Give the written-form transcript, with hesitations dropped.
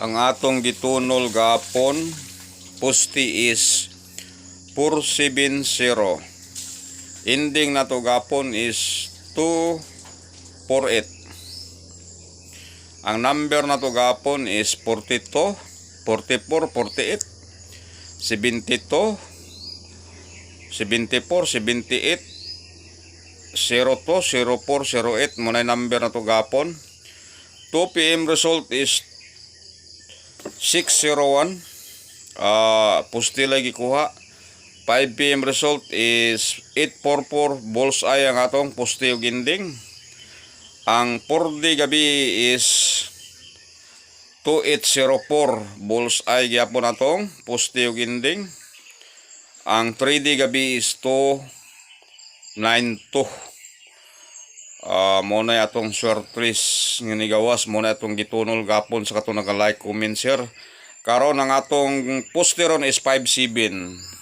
Ang atong gitunol gapon posti is 470. Ending na to gapon is 248. Ang number na to gapon is 42, 44, 48, 72, 74, 78, 02, 04, 08 muna number na to gapon. 2 PM result is 601. Pusti lagi kuha. 5 PM result is 844 bullseye ang atong pusti ug ending. Ang 4D gabi is 2804 bullseye gyapon atong pusti ug ending. Ang 3D gabi is 292. Muna atong surprise nga nigawas, muna atong gitunol gapon sa katong naka-like, comment, share. Karon ang atong posteron is 57.